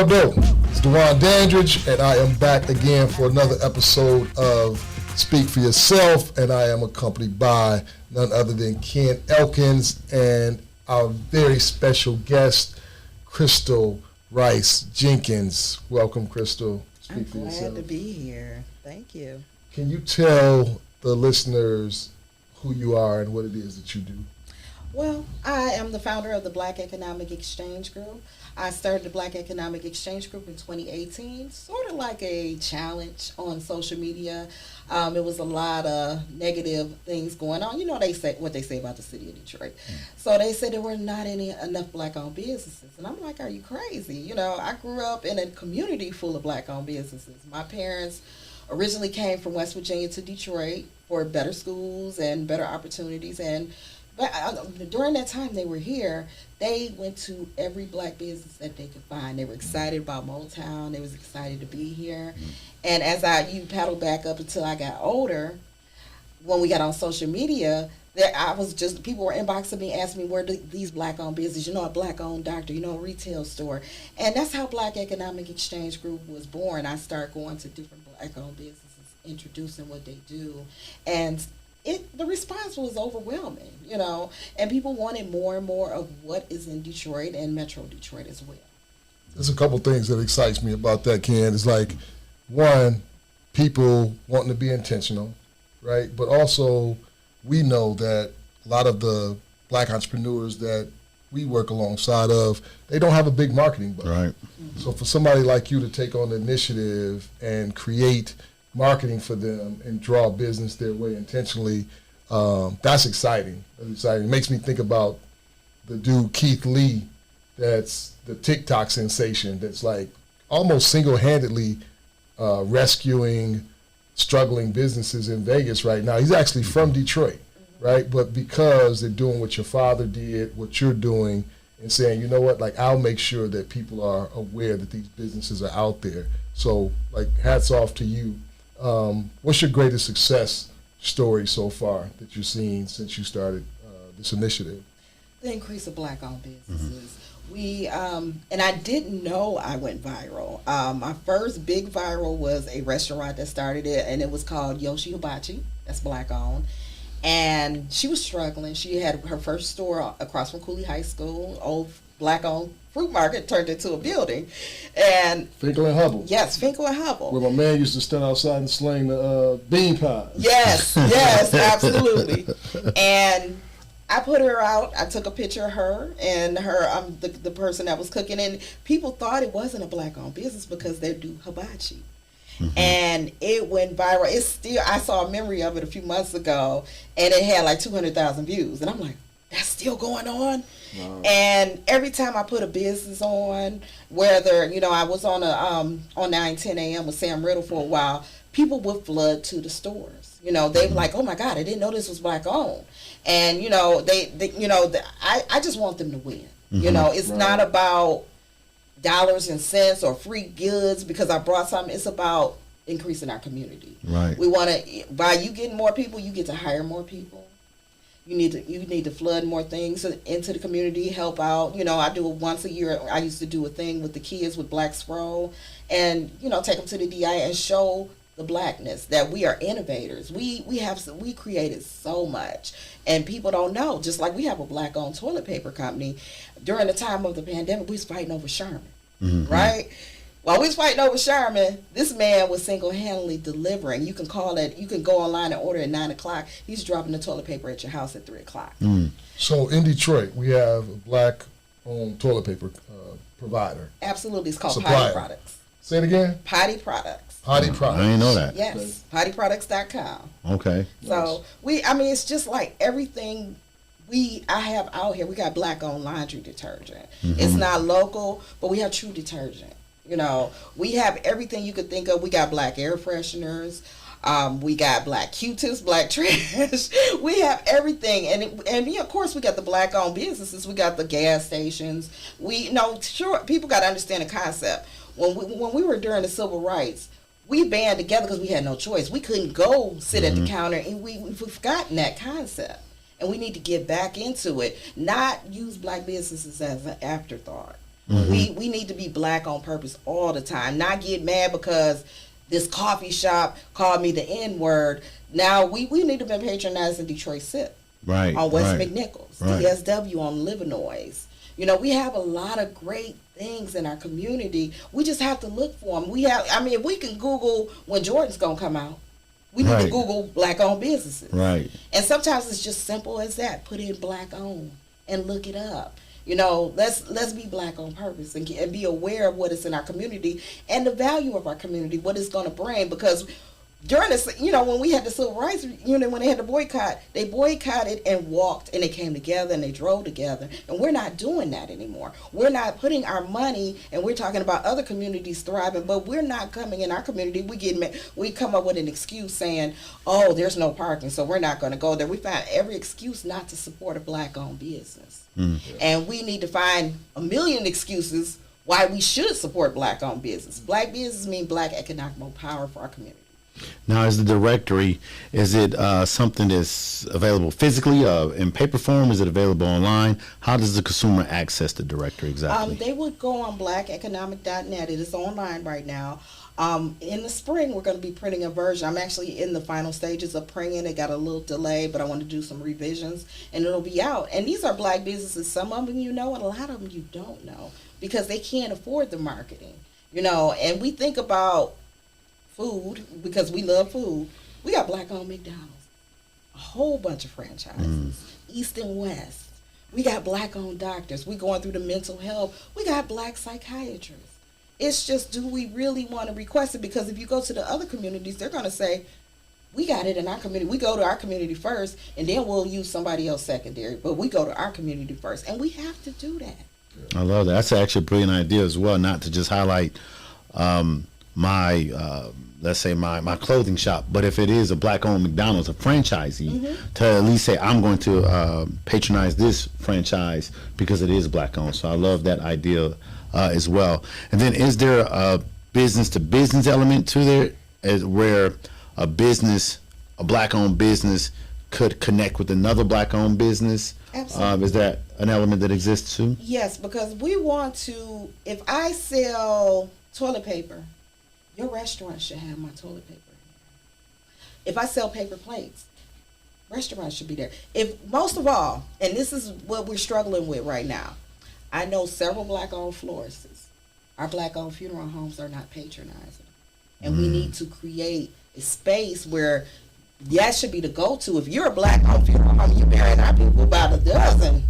up, though? It's Dewan Dandridge, and I am back again for another episode of Speak for Yourself, and I am accompanied by none other than Ken Elkins and our very special guest, Crystal Rice-Jenkins. Welcome, Crystal. Speak for Yourself. I'm glad to be here. Thank you. Can you tell the listeners who you are and what it is that you do? Well, I am the founder of the Black Economic Exchange Group. I started the Black Economic Exchange Group in 2018, sort of like a challenge on social media. It was a lot of negative things going on. You know they say what they say about the city of Detroit. So they said there were not enough black-owned businesses. And I'm like, are you crazy? You know, I grew up in a community full of black-owned businesses. My parents originally came from West Virginia to Detroit for better schools and better opportunities. But during that time they were here, they went to every black business that they could find. They were excited about Motown. They was excited to be here. And as you paddle back up until I got older, when we got on social media, people were inboxing me, asking me where these black-owned businesses, a black-owned doctor, a retail store. And that's how Black Economic Exchange Group was born. I started going to different black-owned businesses, introducing what they do. And the response was overwhelming, and people wanted more and more of what is in Detroit and Metro Detroit as well. There's a couple things that excites me about that, Ken. It's like, one, people wanting to be intentional, right? But also, we know that a lot of the black entrepreneurs that we work alongside of, they don't have a big marketing budget. Right. Mm-hmm. So for somebody like you to take on the initiative and create marketing for them and draw business their way intentionally, that's exciting. That's exciting. It makes me think about the dude Keith Lee, that's the TikTok sensation, that's like almost single-handedly rescuing struggling businesses in Vegas right now. He's actually from Detroit, right? But because they're doing what your father did, what you're doing, and saying, you know what, like, I'll make sure that people are aware that these businesses are out there. So, like, hats off to you. What's your greatest success story so far that you've seen since you started this initiative? The increase of black-owned businesses. We and I didn't know I went viral. My first big viral was a restaurant that started it, and it was called Yoshi Hibachi. That's black-owned. And she was struggling. She had her first store across from Cooley High School, old black-owned fruit market turned into a building. And Finkel and Hubble. Yes, Finkel and Hubble. Where my man used to stand outside and sling the bean pies. Yes, absolutely. And I put her out. I took a picture of her and the person that was cooking, and people thought it wasn't a black-owned business because they do hibachi. Mm-hmm. And it went viral. I saw a memory of it a few months ago, and it had like 200,000 views. And I'm like, that's still going on? Wow. And every time I put a business on, whether, I was on 9:10 a.m. with Sam Riddle for a while, people would flood to the stores. They were like, oh my God, I didn't know this was black owned. And, I just want them to win. Mm-hmm. It's not about dollars and cents or free goods because I brought something. It's about increasing our community. Right. We want to, by you getting more people, you get to hire more people. You need to flood more things into the community, help out. I do it once a year. I used to do a thing with the kids with Black Scroll and, take them to the DI and show the blackness that we are innovators. We created so much, and people don't know. Just like we have a black-owned toilet paper company. During the time of the pandemic, we was fighting over Sherman, right? While we was fighting over Sherman, this man was single-handedly delivering. You can go online and order at 9 o'clock. He's dropping the toilet paper at your house at 3 o'clock. So in Detroit, we have a black-owned toilet paper provider. Absolutely. It's called Potty Products. Say it again? Potty Products. Potty Products. I didn't know that. Yes. Pottyproducts.com. Okay. So it's just like everything I have out here. We got black-owned laundry detergent. Mm-hmm. It's not local, but we have true detergent. We have everything you could think of. We got black air fresheners. We got black Q-tips, black trash. We have everything. And of course, we got the black-owned businesses. We got the gas stations. People got to understand the concept. When we were during the civil rights, we band together because we had no choice. We couldn't go sit at the counter, and we've forgotten that concept. And we need to get back into it, not use black businesses as an afterthought. We need to be black on purpose all the time. Not get mad because this coffee shop called me the N-word. Now we need to be patronizing Detroit Sip. Right. On West right, McNichols. right. DSW on Livernois. You know, we have a lot of great things in our community. We just have to look for them. If we can Google when Jordan's going to come out, we need to Google black-owned businesses. Right. And sometimes it's just simple as that. Put in black-owned and look it up. You know, let's be black on purpose and be aware of what is in our community and the value of our community, what it's going to bring. Because during this, you know, when we had the Civil Rights Union, when they had the boycott, they boycotted and walked and they came together and they drove together. And we're not doing that anymore. We're not putting our money, and we're talking about other communities thriving, but we're not coming in our community. We come up with an excuse saying, oh, there's no parking, so we're not going to go there. We find every excuse not to support a black-owned business. And we need to find a million excuses why we should support black-owned business. Black business means black economic power for our community. Now, is the directory, is it something that's available physically in paper form? Is it available online? How does the consumer access the directory exactly? They would go on blackeconomic.net. It is online right now. In the spring, we're going to be printing a version. I'm actually in the final stages of printing. It got a little delay, but I want to do some revisions, and it'll be out. And these are black businesses. Some of them you know, and a lot of them you don't know, because they can't afford the marketing. You know, and we think about food, because we love food. We got black-owned McDonald's, a whole bunch of franchises, East and West. We got black-owned doctors. We going through the mental health. We got black psychiatrists. It's just, do we really want to request it? Because if you go to the other communities, they're going to say, we got it in our community. We go to our community first, and then we'll use somebody else secondary. But we go to our community first, and we have to do that. I love that. That's actually a brilliant idea as well, not to just highlight let's say my clothing shop, but if it is a black-owned McDonald's, a franchisee, to at least say, I'm going to patronize this franchise because it is black-owned. So I love that idea as well. And then, is there a business-to-business element to there, where a black-owned business could connect with another black-owned business? Absolutely. Is that an element that exists too? Yes, because we want to, if I sell toilet paper, your restaurant should have my toilet paper. If I sell paper plates, restaurants should be there. If, most of all, and this is what we're struggling with right now, I know several black-owned florists. Our black-owned funeral homes are not patronizing. And we need to create a space where that should be the go-to. If you're a black-owned funeral home, you're burying our people by the dozen.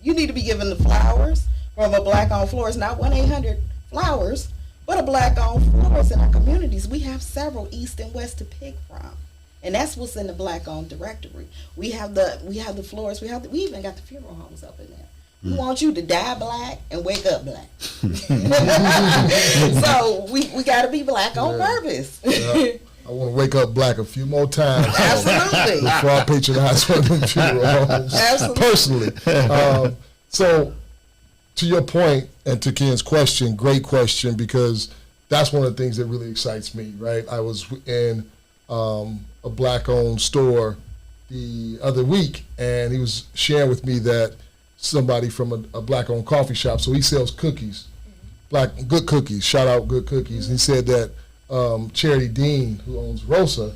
You need to be given the flowers from a black-owned florist, not 1-800-FLOWERS, but a black-owned florist in our communities. We have several East and West to pick from. And that's what's in the black-owned directory. We have the florists, we even got the funeral homes up in there. We want you to die black and wake up black. So we got to be black on purpose. Yeah. I want to wake up black a few more times. Absolutely. Before I patronize one of them funeral homes. Absolutely. Personally. So, to your point and to Ken's question, great question, because that's one of the things that really excites me, right? I was in a black-owned store the other week, and he was sharing with me that somebody from a black-owned coffee shop, so he sells cookies, good cookies, shout out Good Cookies. He said that Charity Dean, who owns Rosa,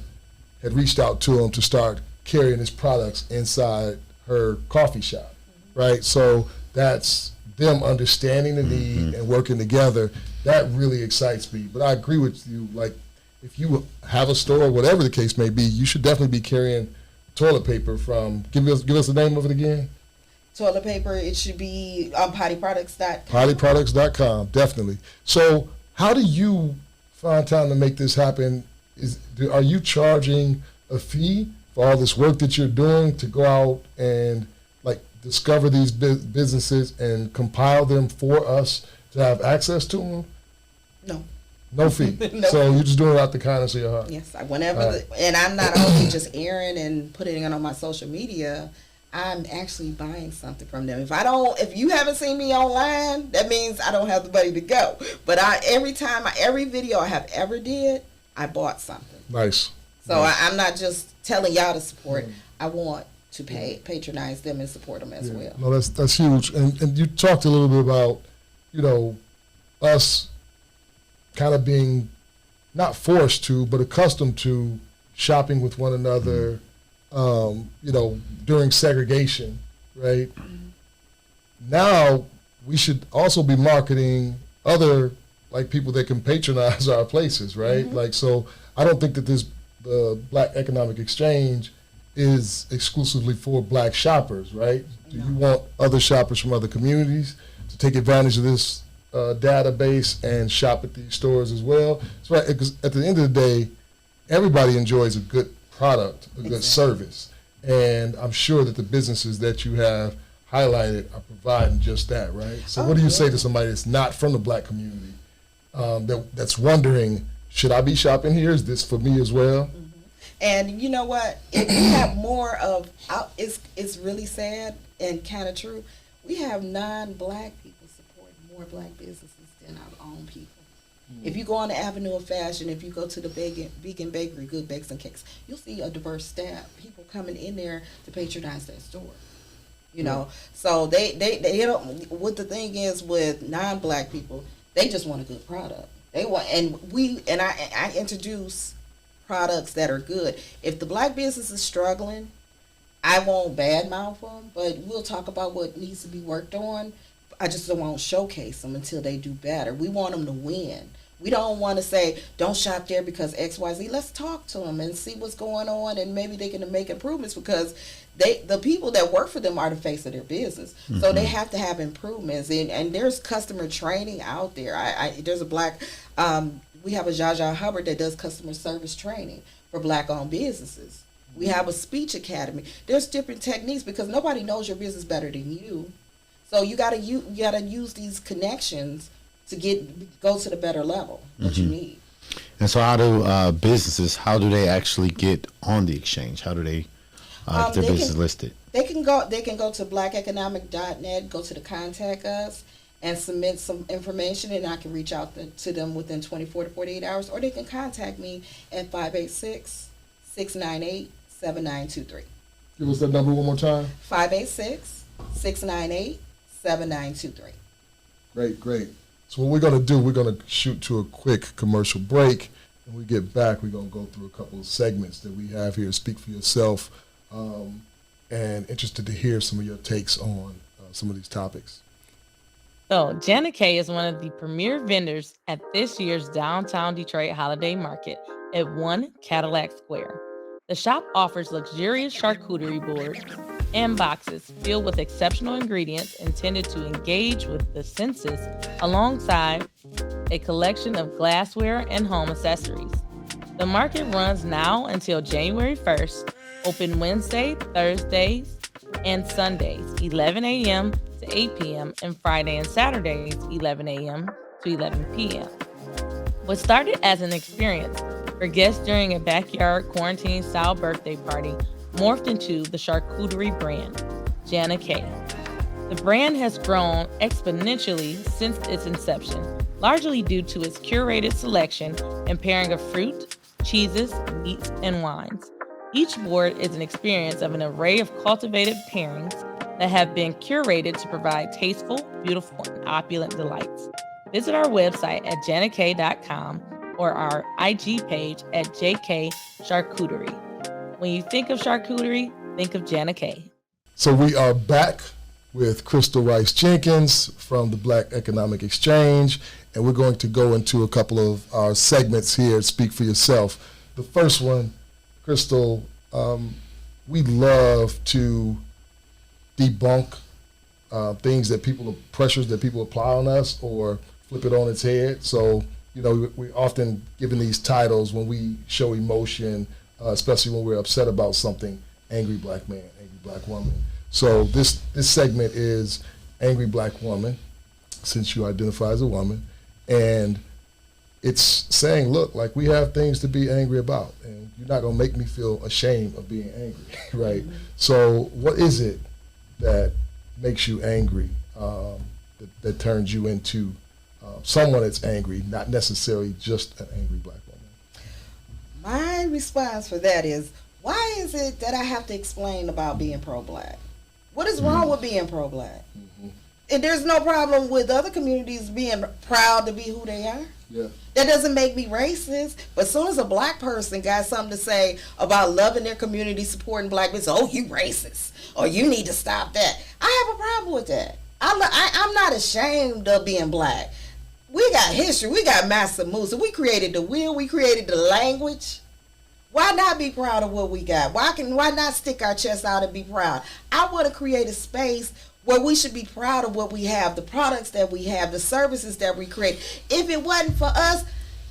had reached out to him to start carrying his products inside her coffee shop, right? So that's them understanding the need and working together. That really excites me. But I agree with you, like, if you have a store, whatever the case may be, you should definitely be carrying toilet paper from, give us the name of it again. Toilet paper, it should be on pottyproducts.com. Pottyproducts.com, definitely. So how do you find time to make this happen? Are you charging a fee for all this work that you're doing to go out and like discover these businesses and compile them for us to have access to them? No. No fee. No. So you're just doing it out the kindness of your heart. Yes, whenever, and I'm not only just airing and putting it on my social media, I'm actually buying something from them. If you haven't seen me online, that means I don't have the money to go. But every video I have ever did, I bought something. Nice. So nice. I'm not just telling y'all to support. I want to patronize them and support them as well. No, that's huge. And you talked a little bit about us kind of being not forced to, but accustomed to shopping with one another, during segregation, right? Now we should also be marketing other people that can patronize our places, right? So I don't think that the Black Economic Exchange is exclusively for Black shoppers, right? Do you want other shoppers from other communities to take advantage of this database and shop at these stores as well? That's right, because at the end of the day, everybody enjoys a good product, a good service. And I'm sure that the businesses that you have highlighted are providing just that, right? So what do you say to somebody that's not from the Black community that's wondering, should I be shopping here? Is this for me as well? And you know what? If we have more of, it's really sad and kind of true. We have non-Black people supporting more Black businesses than our own people. If you go on the Avenue of Fashion, if you go to the vegan bakery, Good Bakes and Cakes, you'll see a diverse staff, people coming in there to patronize that store. So they don't. What the thing is with non-Black people, they just want a good product. They want, and I introduce products that are good. If the Black business is struggling, I won't badmouth them, but we'll talk about what needs to be worked on. I just don't want to showcase them until they do better. We want them to win. We don't want to say, don't shop there because XYZ. Let's talk to them and see what's going on, and maybe they can make improvements, because the people that work for them are the face of their business. So they have to have improvements. And there's customer training out there. There's a Black, we have a Zsa Hubbard that does customer service training for Black-owned businesses. We have a speech academy. There's different techniques because nobody knows your business better than you. So you gotta use these connections to go to the better level that you need. And so how do businesses, how do they actually get on the exchange? How do they get their business listed? They can go to blackeconomic.net, go to the contact us, and submit some information, and I can reach out to them within 24 to 48 hours, or they can contact me at 586-698-7923. Give us that number one more time. 586-698-7923. Great. So what we're going to do, we're going to shoot to a quick commercial break. When we get back, we're going to go through a couple of segments that we have here. Speak for yourself, and interested to hear some of your takes on some of these topics. So, Jana K is one of the premier vendors at this year's downtown Detroit holiday market at 1 Cadillac Square. The shop offers luxurious charcuterie boards and boxes filled with exceptional ingredients intended to engage with the senses, alongside a collection of glassware and home accessories. The market runs now until January 1st, open Wednesday, Thursdays, and Sundays, 11 a.m. to 8 p.m., and Friday and Saturdays, 11 a.m. to 11 p.m. What started as an experience for guests during a backyard quarantine-style birthday party morphed into the charcuterie brand, Jana K. The brand has grown exponentially since its inception, largely due to its curated selection and pairing of fruit, cheeses, meats, and wines. Each board is an experience of an array of cultivated pairings that have been curated to provide tasteful, beautiful, and opulent delights. Visit our website at janak.com or our IG page at JK Charcuterie. When you think of charcuterie, think of Jana K. So we are back with Crystal Rice-Jenkins from the Black Economic Exchange, and we're going to go into a couple of our segments here, Speak for Yourself. The first one, Crystal, we love to debunk pressures that people apply on us or flip it on its head. So, we often given these titles when we show emotion, especially when we're upset about something: angry Black man, angry Black woman. So this segment is angry Black woman, since you identify as a woman, and it's saying, look, we have things to be angry about, and you're not gonna make me feel ashamed of being angry, right? Mm-hmm. So what is it that makes you angry, that turns you into someone that's angry, not necessarily just an angry Black woman? My response for that is, why is it that I have to explain about being pro-Black? What is wrong with being pro-Black? Mm-hmm. And there's no problem with other communities being proud to be who they are. Yeah. That doesn't make me racist. But as soon as a black person got something to say about loving their community, supporting black business, oh, you racist, or you need to stop that. I have a problem with that. I'm not ashamed of being black. We got history. We got Master Musa. We created the wheel. We created the language. Why not be proud of what we got? Why not stick our chest out and be proud? I want to create a space where we should be proud of what we have, the products that we have, the services that we create. If it wasn't for us,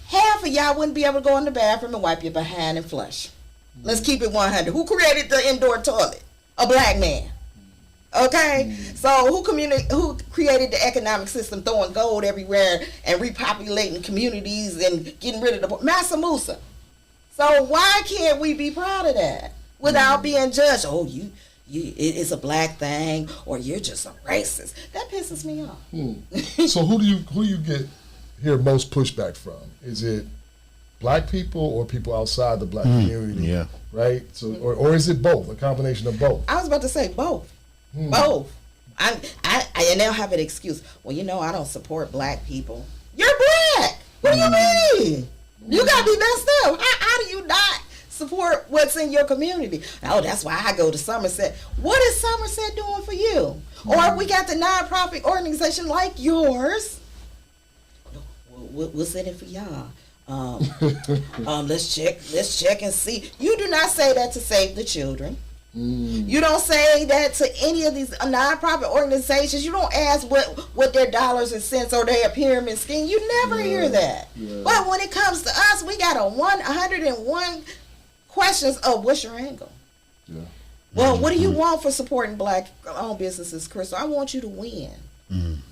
half of y'all wouldn't be able to go in the bathroom and wipe your behind and flush. Let's keep it 100. Who created the indoor toilet? A black man. Okay? So who created the economic system, throwing gold everywhere and repopulating communities and getting rid of the Master Musa? So why can't we be proud of that without being judged? Oh, it's a black thing, or you're just a racist. That pisses me off. So who do you hear most pushback from? Is it black people or people outside the black community? Yeah. Right? So or is it both? A combination of both? I was about to say both. Both. And they'll have an excuse. Well, I don't support black people. You're black. What do you mean? You gotta be messed up. How do you not support what's in your community? Oh, that's why I go to Somerset. What is Somerset doing for you? Or we got the nonprofit organization like yours. What's in it for y'all? Let's check and see. You do not say that to save the children. You don't say that to any of these nonprofit organizations. You don't ask what their dollars and cents or their pyramid scheme. You never hear that. Yeah. But when it comes to us, we got 101 questions of what's your angle? Yeah. Well, what do you want for supporting black-owned businesses, Crystal? I want you to win.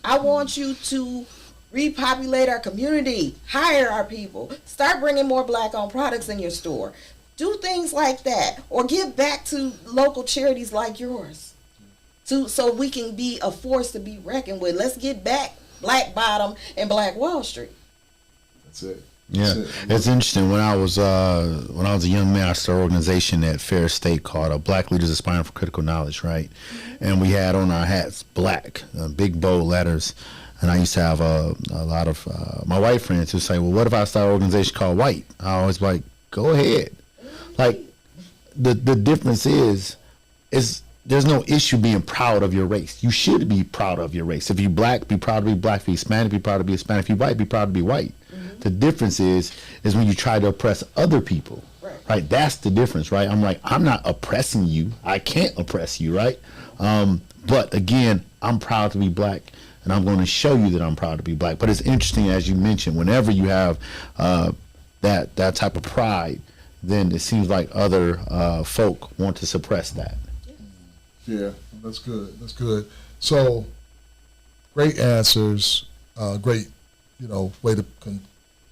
I want you to repopulate our community, hire our people, start bringing more black-owned products in your store. Do things like that, or give back to local charities like yours, so we can be a force to be reckoned with. Let's get back Black Bottom and Black Wall Street. That's it. Yeah, it's interesting. When I was a young man, I started an organization at Fair State called Black Leaders Aspiring for Critical Knowledge, right? And we had on our hats black, big bold letters. And I used to have a lot of my white friends who say, well, what if I start an organization called White? I always like, go ahead. Like, the difference is there's no issue being proud of your race. You should be proud of your race. If you're black, be proud to be black. If you're Hispanic, be proud to be Hispanic. If you're white, be proud to be white. The difference is when you try to oppress other people, right? That's the difference, right? I'm like, I'm not oppressing you. I can't oppress you, right? But again, I'm proud to be black, and I'm going to show you that I'm proud to be black. But it's interesting, as you mentioned, whenever you have that type of pride, then it seems like other folk want to suppress that. Yeah, that's good. That's good. So, great answers. Great, way to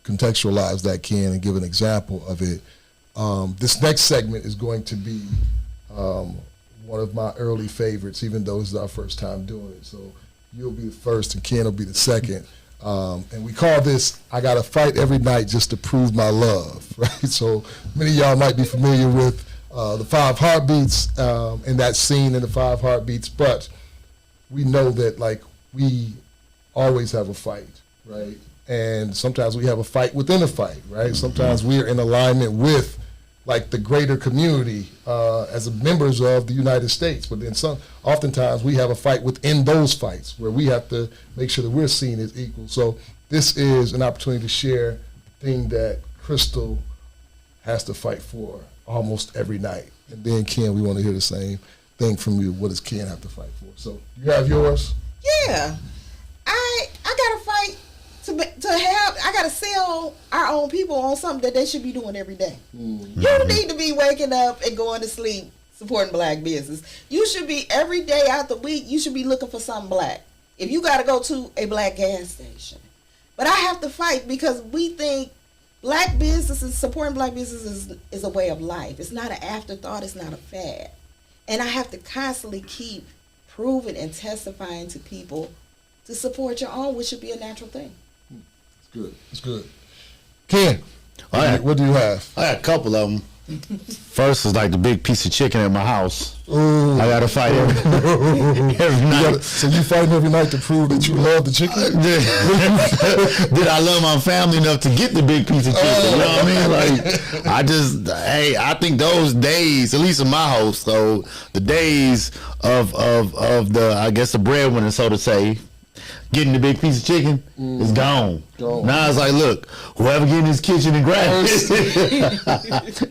contextualize that, Ken, and give an example of it. This next segment is going to be one of my early favorites, even though this is our first time doing it. So you'll be the first, and Ken will be the second. And we call this, I Gotta Fight Every Night Just to Prove My Love, right? So many of y'all might be familiar with the 5 Heartbeats and that scene in the 5 Heartbeats, but we know that, like, we always have a fight, right? And sometimes we have a fight within a fight, right? Sometimes we're in alignment with, like, the greater community as members of the United States, but then oftentimes we have a fight within those fights where we have to make sure that we're seen as equal. So this is an opportunity to share the thing that Crystal has to fight for almost every night. And then, Ken, we want to hear the same thing from you. What does Ken have to fight for? So you have yours? Yeah. I got to fight I got to sell our own people on something that they should be doing every day. You need to be waking up and going to sleep supporting black business. You should be, every day out the week, you should be looking for something black. If you got to go to a black gas station. But I have to fight because we think black businesses, supporting black businesses is a way of life. It's not an afterthought. It's not a fad. And I have to constantly keep proving and testifying to people to support your own, which should be a natural thing. Good. It's good. Ken, what do you have? I got a couple of them. First was like the big piece of chicken at my house. Ooh. I gotta fight every night. So you fighting every night to prove that you love the chicken? Did I love my family enough to get the big piece of chicken? You know what I mean? Like, I think those days, at least in my house, though, the days of the, I guess, the breadwinner, so to say, getting the big piece of chicken is gone. Now it's like, look, whoever get in his kitchen and grab it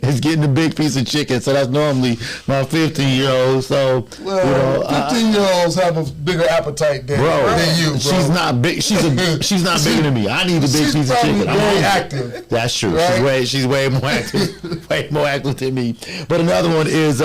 is getting the big piece of chicken. So that's normally my 15-year-old. So, 15-year-olds have a bigger appetite than you, bro. She's not big. She's not bigger than me. I need the big piece of chicken. I'm very active. That's true. Right? She's way more active, way more active than me. But another one is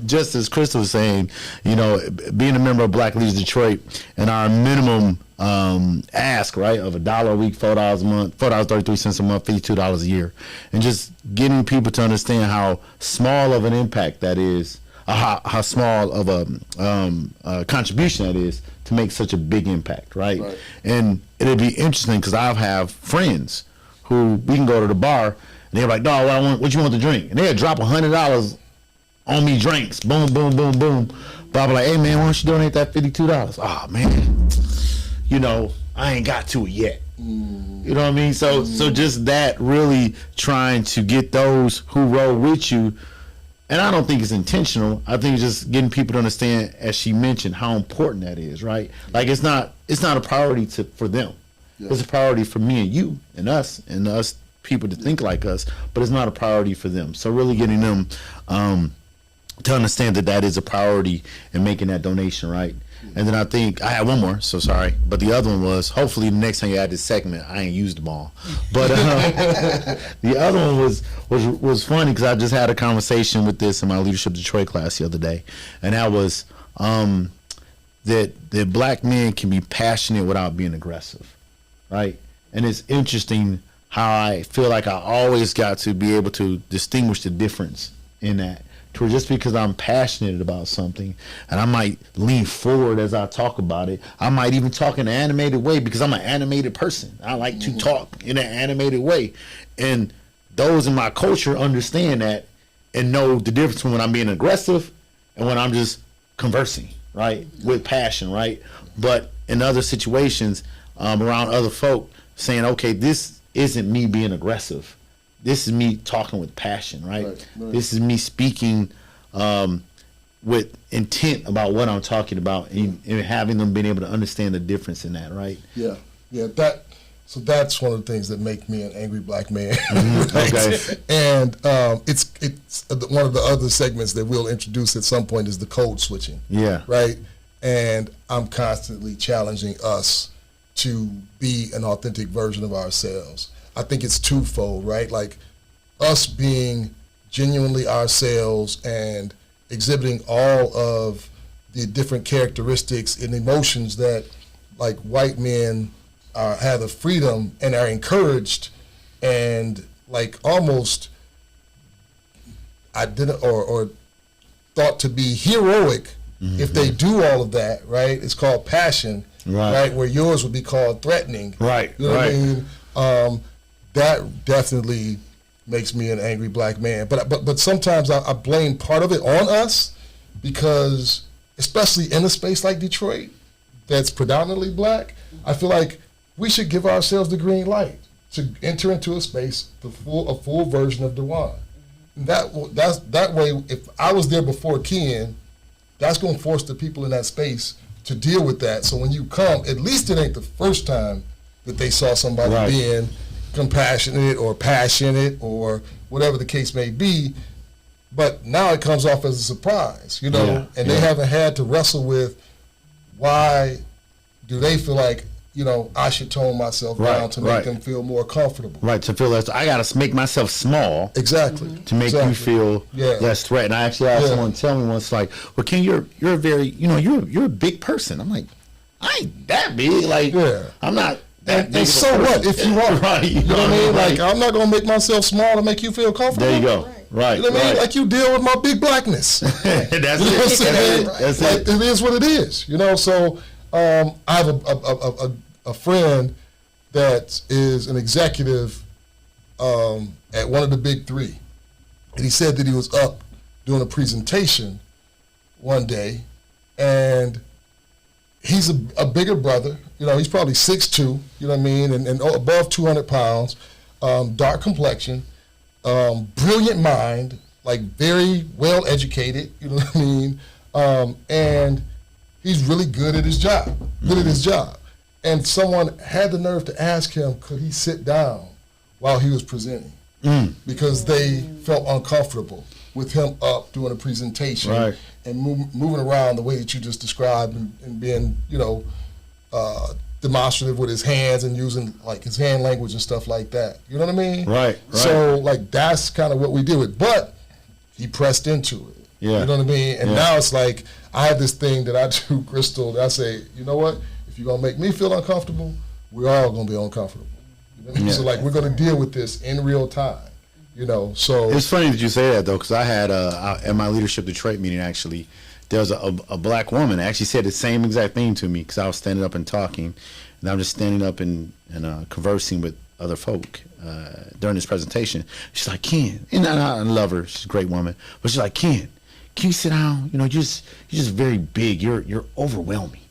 just as Crystal was saying, being a member of Black Leaders Detroit and our minimum ask, right, of $1 a week, $4 a month, $4.33 a month, $52 a year, and just getting people to understand how small of an impact that is, how small of a contribution that is to make such a big impact, right? And it'd be interesting because I have friends who we can go to the bar and they're like, "Dog, what you want to drink?" And they'll drop $100 on me drinks, boom, boom, boom, boom. But I'll be like, "Hey man, why don't you donate that $52? Oh man, I ain't got to it yet." You know what I mean? So just that, really trying to get those who roll with you, and I don't think it's intentional. I think it's just getting people to understand, as she mentioned, how important that is, right? Like it's not a priority for them. Yeah. It's a priority for me and you and us people to think like us, but it's not a priority for them. So really getting them to understand that is a priority and making that donation, right? And then I think I had one more, so sorry. But the other one was, hopefully the next time you add this segment, I ain't used them all. But the other one was funny because I just had a conversation with this in my Leadership Detroit class the other day. And that was that black men can be passionate without being aggressive, right? And it's interesting how I feel like I always got to be able to distinguish the difference in that. To just because I'm passionate about something and I might lean forward as I talk about it, I might even talk in an animated way because I'm an animated person. I like to talk in an animated way. And those in my culture understand that and know the difference between when I'm being aggressive and when I'm just conversing, right? With passion, right? But in other situations, around other folk, saying, okay, this isn't me being aggressive. This is me talking with passion, right? This is me speaking with intent about what I'm talking about, and having them being able to understand the difference in that, right? Yeah. So that's one of the things that make me an angry black man. Right? Okay. And it's one of the other segments that we'll introduce at some point is the code switching. Yeah. Right. And I'm constantly challenging us to be an authentic version of ourselves. I think it's twofold, right? Like us being genuinely ourselves and exhibiting all of the different characteristics and emotions that like white men have the freedom and are encouraged and like almost or thought to be heroic if they do all of that, right? It's called passion, right? Where yours would be called threatening. Right. You know what I mean? That definitely makes me an angry black man. But sometimes I blame part of it on us because, especially in a space like Detroit that's predominantly black, I feel like we should give ourselves the green light to enter into a space, a full version of Dewan. That way, if I was there before Ken, that's going to force the people in that space to deal with that. So when you come, at least it ain't the first time that they saw somebody being compassionate or passionate or whatever the case may be, but now it comes off as a surprise, and they haven't had to wrestle with why do they feel like, I should tone myself down to make them feel more comfortable. Right, to feel less, I got to make myself small. Exactly. To make you feel less threatened. I actually had someone tell me once, like, well, Ken, you're a very, you're a big person. I'm like, I ain't that big. Like, I'm not. And so what if you are? Right. You know what I mean? Like, I'm not going to make myself small to make you feel comfortable. There you go. Right. You know what I mean? Like, you deal with my big blackness. That's it. That's it. It is what it is. So I have a friend that is an executive at one of the big three And he said that he was up doing a presentation one day, and he's a bigger brother. He's probably 6'2", you know what I mean, and above 200 pounds, dark complexion, brilliant mind, like very well educated, you know what I mean, and he's really good at his job, And someone had the nerve to ask him, could he sit down while he was presenting? Because they felt uncomfortable with him up doing a presentation and moving around the way that you just described and being, demonstrative with his hands and using like his hand language and stuff like that. You know what I mean? Right. So like that's kind of what we did with, but he pressed into it. Yeah. You know what I mean? And now it's like I have this thing that I do, Crystal, that I say, you know what? If you're gonna make me feel uncomfortable, we're all gonna be uncomfortable. You know what I mean? So like we're gonna deal with this in real time. So it's funny that you say that though, because I had at my Leadership Detroit meeting actually, there was a black woman actually said the same exact thing to me because I was standing up and talking, and I'm just standing up and conversing with other folk during this presentation. She's like, Ken, and I love her, she's a great woman, but she's like, Ken, can you sit down? You're just very big. You're overwhelming.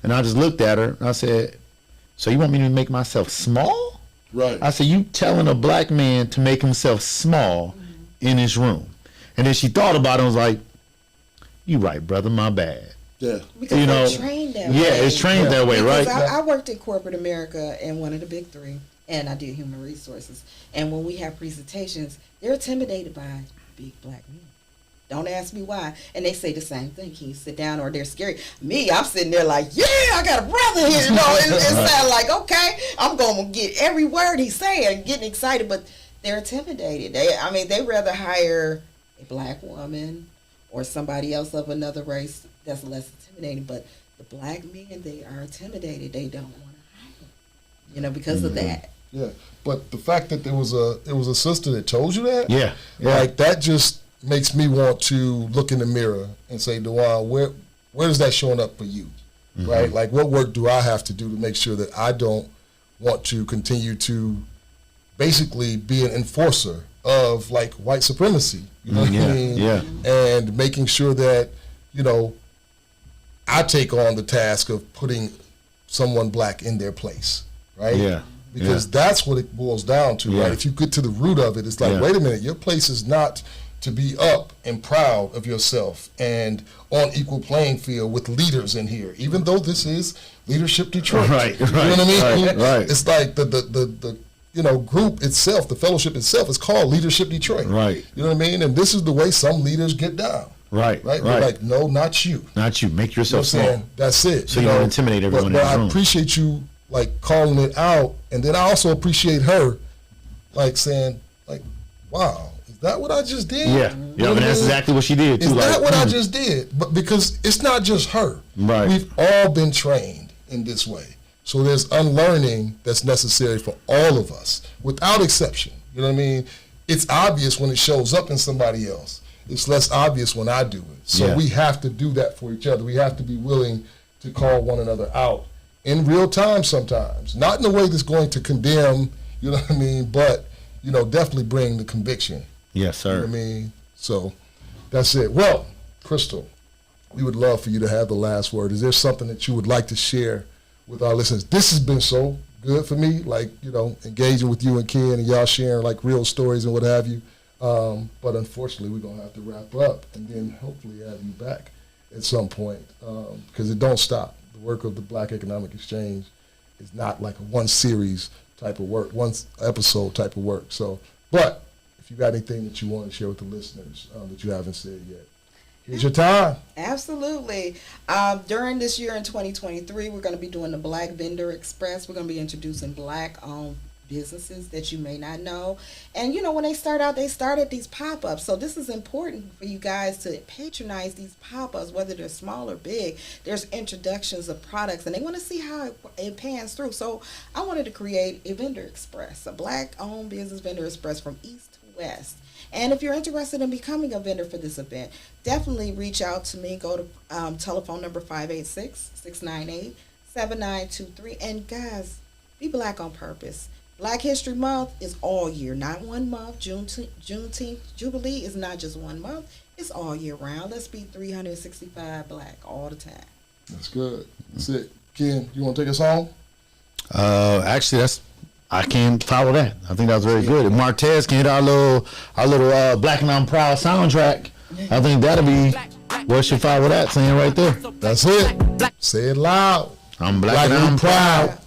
And I just looked at her and I said, so you want me to make myself small? Right. I said, you telling a black man to make himself small in his room. And then she thought about it and was like, you right, brother, my bad. Yeah. Because they're trained that way. Yeah, it's trained that way, right? I worked in corporate America in one of the big three, and I did human resources. And when we have presentations, they're intimidated by big black men. Don't ask me why. And they say the same thing. Can you sit down? Or they're scary. Me, I'm sitting there like, yeah, I got a brother here. It sounds like, okay, I'm going to get every word he's saying, getting excited. But they're intimidated. They rather hire a black woman or somebody else of another race that's less intimidating. But the black men, they are intimidated. They don't want to hire, because of that. Yeah. But the fact that it was a sister that told you that, like that just makes me want to look in the mirror and say, Dewan, where is that showing up for you, right? Like, what work do I have to do to make sure that I don't want to continue to basically be an enforcer of, like, white supremacy, you know what I mean? Yeah. And making sure that, I take on the task of putting someone black in their place, right? Yeah. Because that's what it boils down to, right? If you get to the root of it, it's like, wait a minute, your place is not to be up and proud of yourself and on equal playing field with leaders in here, even though this is Leadership Detroit. Right. You know what I mean? Right. It's like the group itself, the fellowship itself is called Leadership Detroit. Right. You know what I mean? And this is the way some leaders get down. Right. They're like, no, not you. Not you. Make yourself small. That's it. So you don't intimidate everyone in the room. But I appreciate you, like, calling it out. And then I also appreciate her, like, saying, like, wow, is that what I just did? Yeah. And that's exactly what she did, too. Is that what I just did? But because it's not just her. Right. We've all been trained in this way. So there's unlearning that's necessary for all of us, without exception. You know what I mean? It's obvious when it shows up in somebody else. It's less obvious when I do it. So we have to do that for each other. We have to be willing to call one another out in real time sometimes. Not in a way that's going to condemn, you know what I mean, but, definitely bring the conviction. Yes, sir. You know what I mean? So that's it. Well, Crystal, we would love for you to have the last word. Is there something that you would like to share with our listeners? This has been so good for me, like, engaging with you and Ken and y'all sharing, like, real stories and what have you. But unfortunately, we're going to have to wrap up and then hopefully have you back at some point because it don't stop. The work of the Black Economic Exchange is not like a one series type of work, one episode type of work. So, but if you got anything that you want to share with the listeners that you haven't said yet, here's your time. Absolutely. During this year in 2023, we're going to be doing the Black Vendor Express. We're going to be introducing Black-owned businesses that you may not know. And, when they start out, they started these pop-ups. So this is important for you guys to patronize these pop-ups, whether they're small or big. There's introductions of products, and they want to see how it pans through. So I wanted to create a vendor express, a Black-owned business vendor express from east to west. And if you're interested in becoming a vendor for this event, definitely reach out to me. Go to telephone number 586-698-7923. And guys, be Black on purpose. Black History Month is all year, not 1 month. Juneteenth Jubilee is not just 1 month. It's all year round. Let's be 365 black all the time. That's good. That's it. Ken, you want to take us home? Actually, I can follow that. I think that was very good. If Martez can hit our little Black and I'm Proud soundtrack, I think that'll be what should follow that saying right there. That's it. Say it loud. I'm black and I'm proud.